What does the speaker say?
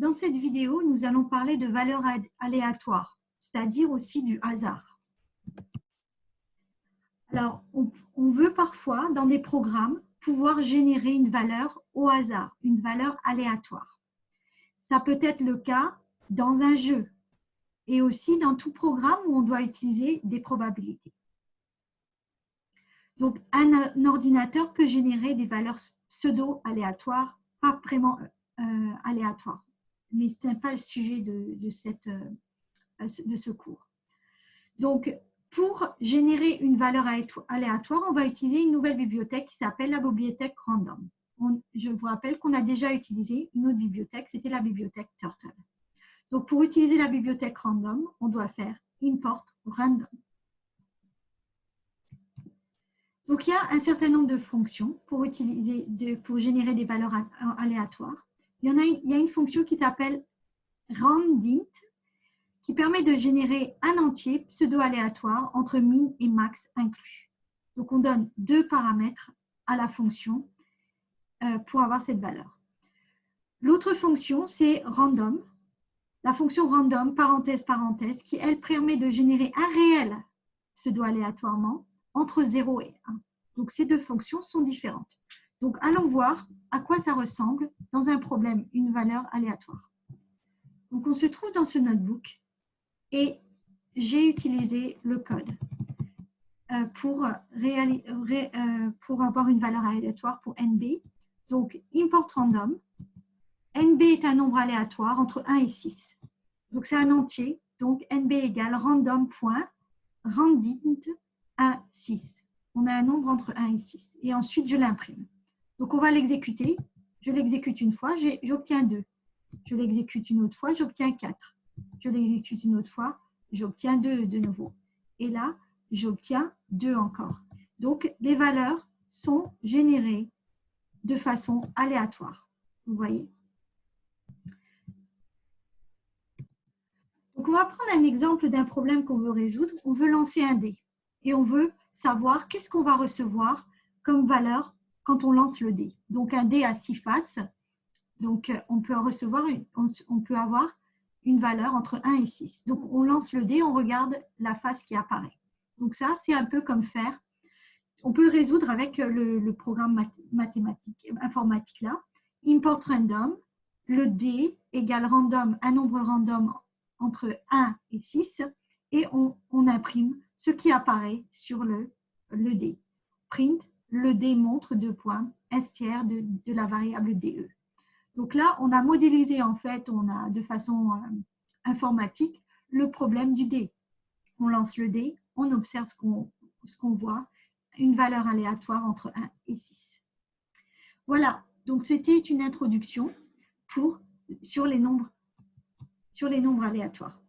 dans cette vidéo, nous allons parler de valeurs aléatoires, c'est-à-dire aussi du hasard. Alors, on veut parfois, dans des programmes, pouvoir générer une valeur au hasard, une valeur aléatoire. Ça peut être le cas dans un jeu et aussi dans tout programme où on doit utiliser des probabilités. Donc, un ordinateur peut générer des valeurs pseudo-aléatoires, pas vraiment aléatoires. Mais ce n'est pas le sujet de ce cours. Donc, pour générer une valeur aléatoire, on va utiliser une nouvelle bibliothèque qui s'appelle la bibliothèque random. Je vous rappelle qu'on a déjà utilisé une autre bibliothèque, c'était la bibliothèque Turtle. Donc, pour utiliser la bibliothèque random, on doit faire import random. Donc, il y a un certain nombre de fonctions pour générer des valeurs aléatoires. Il y a une fonction qui s'appelle randint, qui permet de générer un entier pseudo-aléatoire entre min et max inclus. Donc, on donne deux paramètres à la fonction pour avoir cette valeur. L'autre fonction, c'est random. La fonction random, parenthèse, parenthèse, qui, elle, permet de générer un réel pseudo-aléatoirement entre 0 et 1. Donc, ces deux fonctions sont différentes. Donc, allons voir à quoi ça ressemble dans un problème, une valeur aléatoire. Donc, on se trouve dans ce notebook et j'ai utilisé le code pour avoir une valeur aléatoire pour NB. Donc, import random. NB est un nombre aléatoire entre 1 et 6. Donc, c'est un entier. Donc, NB égale random.randint 1, 6. On a un nombre entre 1 et 6. Et ensuite, je l'imprime. Donc, on va l'exécuter. Je l'exécute une fois, j'obtiens 2. Je l'exécute une autre fois, j'obtiens 4. Je l'exécute une autre fois, j'obtiens 2 de nouveau. Et là, j'obtiens 2 encore. Donc, les valeurs sont générées de façon aléatoire. Vous voyez? Donc, on va prendre un exemple d'un problème qu'on veut résoudre. On veut lancer un dé et on veut savoir qu'est-ce qu'on va recevoir comme valeur quand on lance le dé. Donc, un dé à 6 faces. Donc, on peut avoir une valeur entre 1 et 6. Donc, on lance le dé, on regarde la face qui apparaît. Donc, ça, c'est un peu comme faire. On peut le résoudre avec le programme informatique là. Import random, le dé égale random, un nombre random entre 1 et 6, et on imprime ce qui apparaît sur le dé. Print, le dé montre 2 points, estière de la variable DE. Donc là, on a modélisé, en fait, de façon informatique, le problème du dé. On lance le dé, on observe ce qu'on voit, une valeur aléatoire entre 1 et 6. Voilà, donc c'était une introduction sur les nombres aléatoires.